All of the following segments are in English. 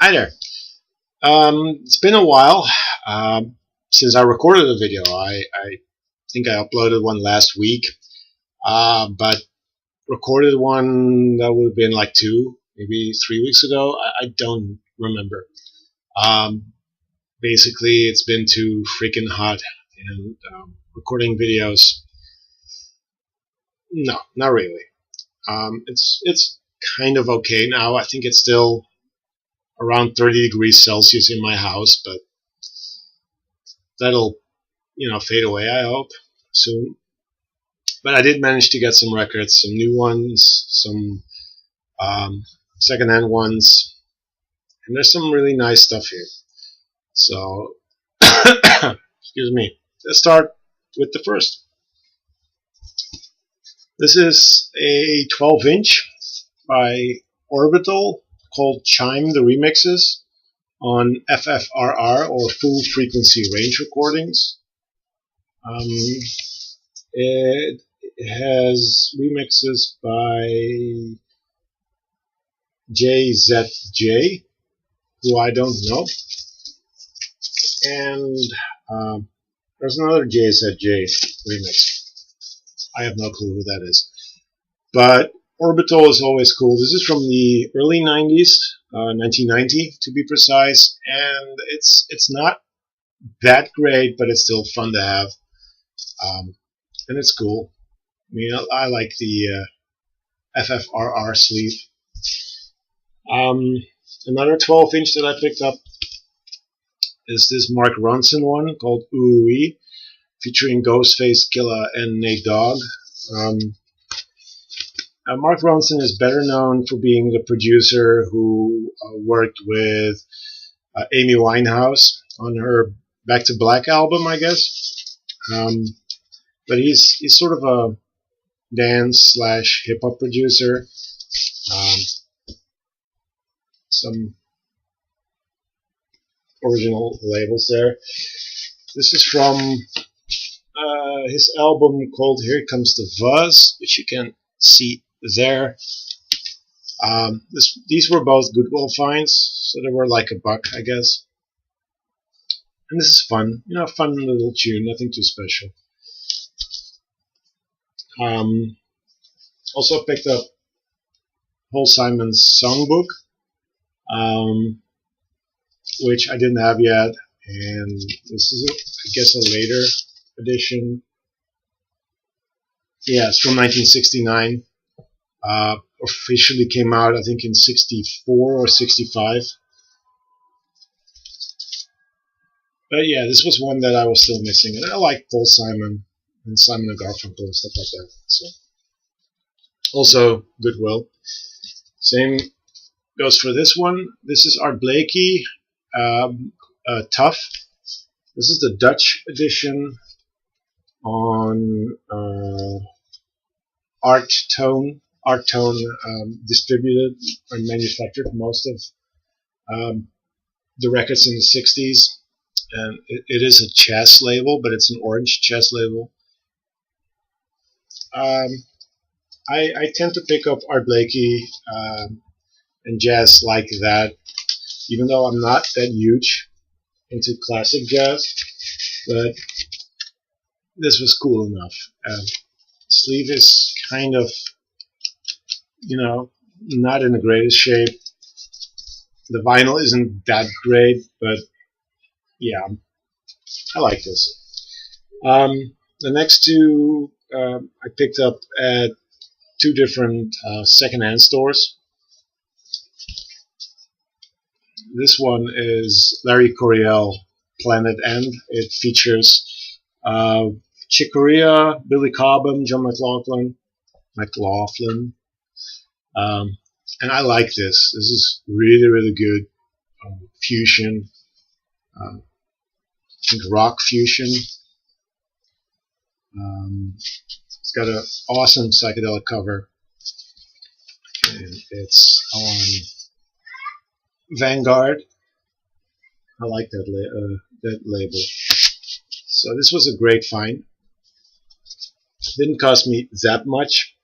Hi there. It's been a while since I recorded a video. I think I uploaded one last week, but recorded one that would have been like 2, maybe 3 weeks ago. I don't remember. Basically, it's been too freaking hot, and recording videos, no, not really. It's kind of okay now. I think it's still around 30 degrees Celsius in my house, but that'll, fade away, I hope, soon. But I did manage to get some records, some new ones, some secondhand ones, and there's some really nice stuff here. So, excuse me. Let's start with the first. This is a 12-inch by Orbital called Chyme, the remixes, on FFRR, or full frequency range recordings. It has remixes by JZJ, who I don't know, and there's another JZJ remix. I have no clue who that is. But Orbital is always cool. This is from the early 90s, 1990 to be precise, and it's not that great, but it's still fun to have, and it's cool. I mean, I like the FFRR sleeve. Another 12-inch that I picked up is this Mark Ronson one called Ooh Wee, featuring Ghostface Killah and Nate Dogg. Mark Ronson is better known for being the producer who worked with Amy Winehouse on her Back to Black album, I guess. But he's sort of a dance / hip hop producer. Some original labels there. This is from his album called Here Comes the Buzz, which you can see there. These were both Goodwill finds, so they were like $1, I guess. And this is fun, fun little tune, nothing too special. Also picked up Paul Simon's songbook, which I didn't have yet, and this is, I guess, a later edition. Yeah, it's from 1969. Officially came out, I think, in 64 or 65. But yeah, this was one that I was still missing, and I like Paul Simon and Simon and Garfunkel and stuff like that. So, also Goodwill. Same goes for this one. This is Art Blakey, Tough. This is the Dutch edition on Art Tone distributed and manufactured most of the records in the 60s. And it is a chess label, but it's an orange chess label. I tend to pick up Art Blakey and jazz like that, even though I'm not that huge into classic jazz, but this was cool enough. Sleeve is kind of, not in the greatest shape. The vinyl isn't that great, but yeah, I like this. The next two I picked up at 2 different secondhand stores. This one is Larry Coryell, Planet End. It features Chick Corea, Billy Cobham, John McLaughlin, and I like this. This is really, really good fusion. I think rock fusion. It's got an awesome psychedelic cover, and it's on Vanguard. I like that label. So this was a great find. Didn't cost me that much.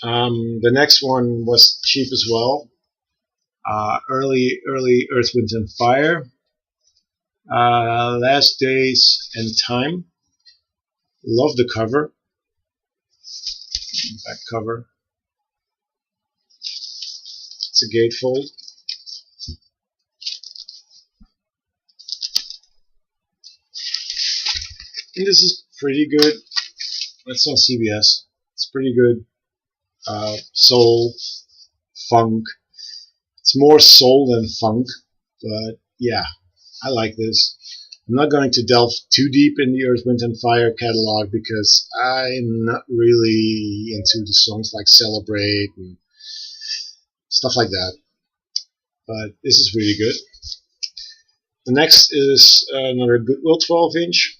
The next one was cheap as well. Early Earth, Wind and Fire, Last Days and Time. Love the cover, back cover. It's a gatefold. And this is pretty good. It's on CBS. It's pretty good. Soul, funk. It's more soul than funk, but yeah, I like this. I'm not going to delve too deep in the Earth, Wind and Fire catalog because I'm not really into the songs like Celebrate and stuff like that. But this is really good. The next is another Goodwill 12-inch.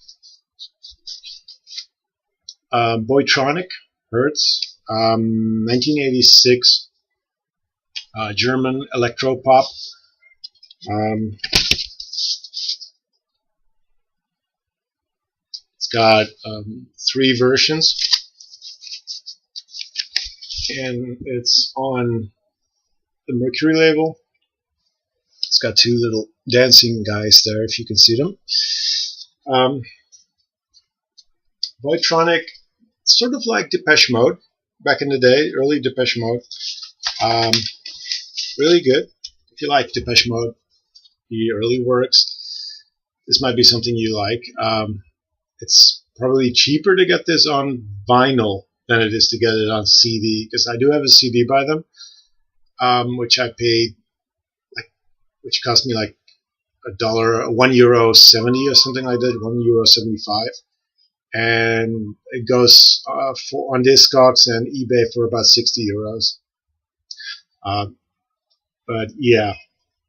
Boytronic, Hertz, 1986, German electropop. It's got 3 versions, and it's on the Mercury label. It's got 2 little dancing guys there, if you can see them. Boytronic, sort of like Depeche Mode back in the day, early Depeche Mode. Really good. If you like Depeche Mode, the early works, this might be something you like. It's probably cheaper to get this on vinyl than it is to get it on CD, because I do have a CD by them, which I paid, which cost me like €1.70 or something like that, €1.75. And it goes on Discogs and eBay for about €60. But yeah,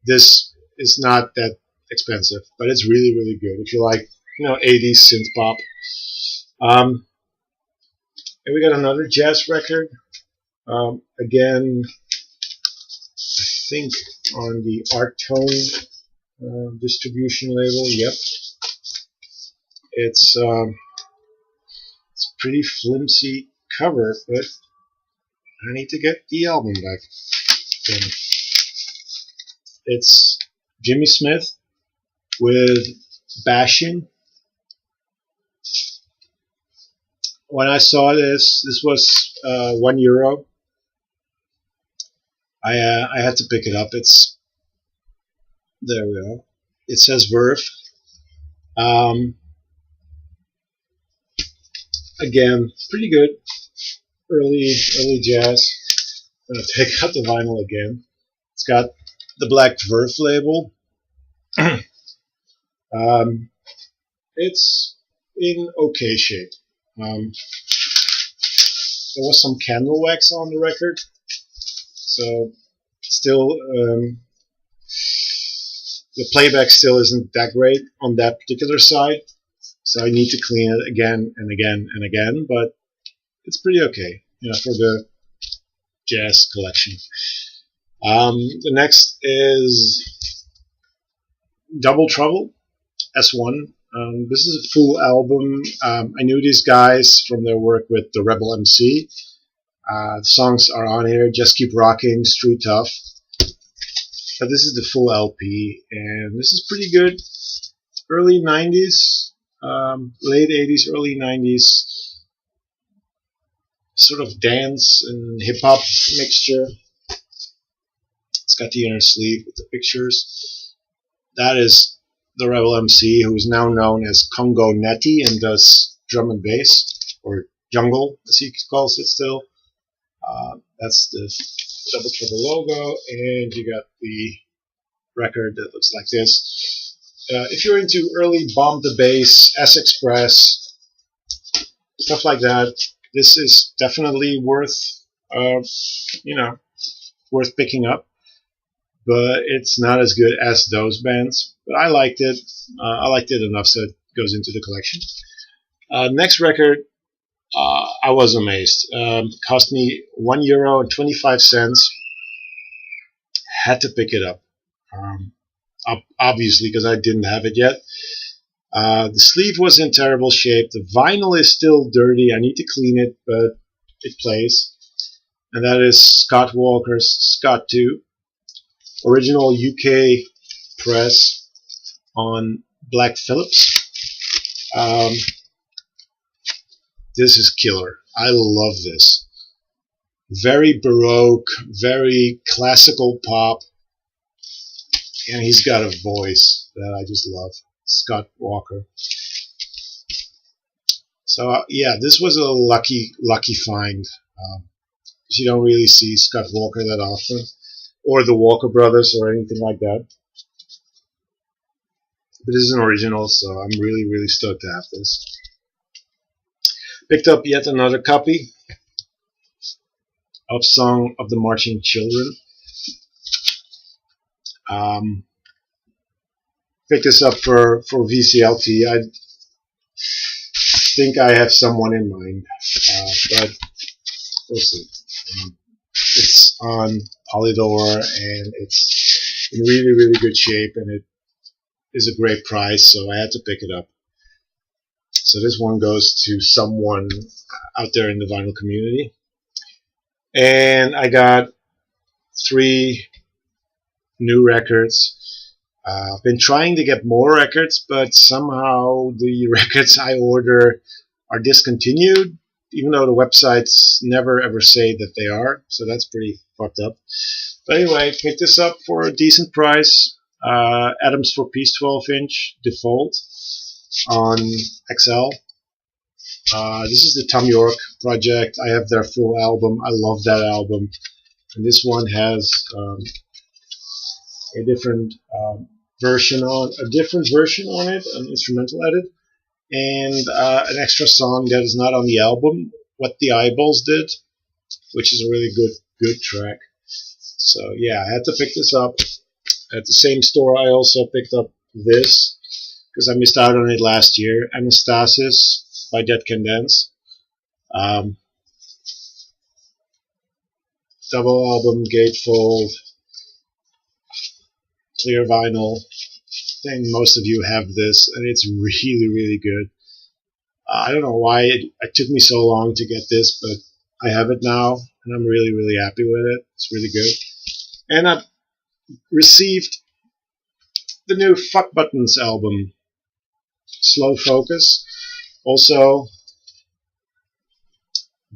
this is not that expensive, but it's really, really good if you like, 80s synth pop. And we got another jazz record. Again, I think on the Artone distribution label. Yep, it's pretty flimsy cover, but I need to get the album back. It's Jimmy Smith with Bashing. When I saw this was €1. I had to pick it up. There we go. It says Verve. Again, pretty good. Early jazz. I'm gonna take out the vinyl again. It's got the black Verve label. It's in okay shape. There was some candle wax on the record, so still the playback still isn't that great on that particular side, so I need to clean it again and again and again, but it's pretty okay, for the jazz collection. The next is Double Trouble, S1. This is a full album. I knew these guys from their work with the Rebel MC. The songs are on here: Just Keep Rocking, Street Tough. But this is the full LP, and this is pretty good. Early 90s, late 80s, early 90s, sort of dance and hip-hop mixture. It's got the inner sleeve with the pictures. That is the Rebel MC, who is now known as Congo Netty and does drum and bass, or jungle as he calls it still. That's the Double Trouble logo, and you got the record that looks like this. If you're into early Bomb the Bass, S-Express, stuff like that, this is definitely worth worth picking up. But it's not as good as those bands. But I liked it. I liked it enough, so it goes into the collection. Next record, I was amazed. Cost me €1.25. Had to pick it up. Obviously, because I didn't have it yet. The sleeve was in terrible shape. The vinyl is still dirty. I need to clean it, but it plays. And that is Scott Walker's Scott 2. original UK press on Black Phillips. This is killer. I love this. Very Baroque, very classical pop, and he's got a voice that I just love. Scott Walker. So yeah, this was a lucky find. You don't really see Scott Walker that often, or the Walker Brothers, or anything like that. But this is an original, so I'm really stoked to have this. Picked up yet another copy of Song of the Marching Children. Picked this up for VCLT. I think I have someone in mind, but we'll see. It's on Polydor, and it's in really good shape, and it is a great price, so I had to pick it up. So this one goes to someone out there in the vinyl community. And I got 3 new records. I've been trying to get more records, but somehow the records I order are discontinued, even though the websites never ever say that they are. So that's pretty fucked up. But anyway, picked this up for a decent price. Atoms for Peace 12-inch Default on XL. This is the Tom York project. I have their full album. I love that album. And this one has a different version on it, an instrumental edit, and an extra song that is not on the album, What the Eyeballs Did, which is a really good track. So yeah, I had to pick this up. At the same store I also picked up this, because I missed out on it last year, Anastasis by Dead Can Dance. Double album, Gatefold, clear vinyl. I think most of you have this, and it's really good. I don't know why it took me so long to get this, but I have it now, and I'm really happy with it. It's really good. And I've received the new Fuck Buttons album, Slow Focus. Also,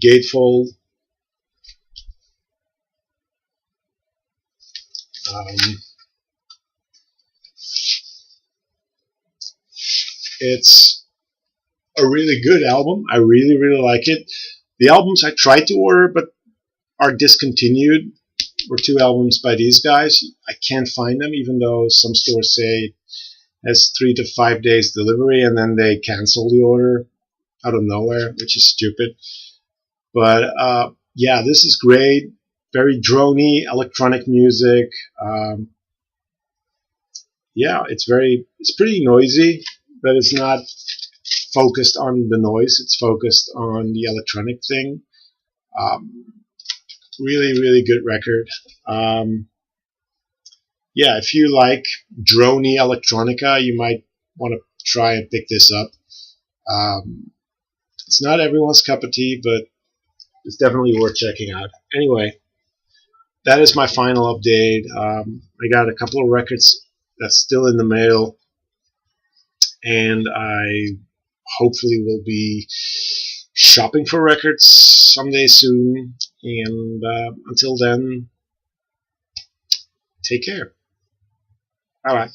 Gatefold. It's a really good album. I really like it. The albums I tried to order but are discontinued were 2 albums by these guys. I can't find them, even though some stores say it has 3 to 5 days delivery, and then they cancel the order out of nowhere, which is stupid. But yeah, this is great. Very drony electronic music. Yeah, it's pretty noisy, but it's not focused on the noise. It's focused on the electronic thing. Really good record. Yeah, if you like drony electronica, you might want to try and pick this up. It's not everyone's cup of tea, but it's definitely worth checking out. Anyway, that is my final update. I got a couple of records that's still in the mail, and I hopefully will be shopping for records someday soon. And until then, take care. Bye bye.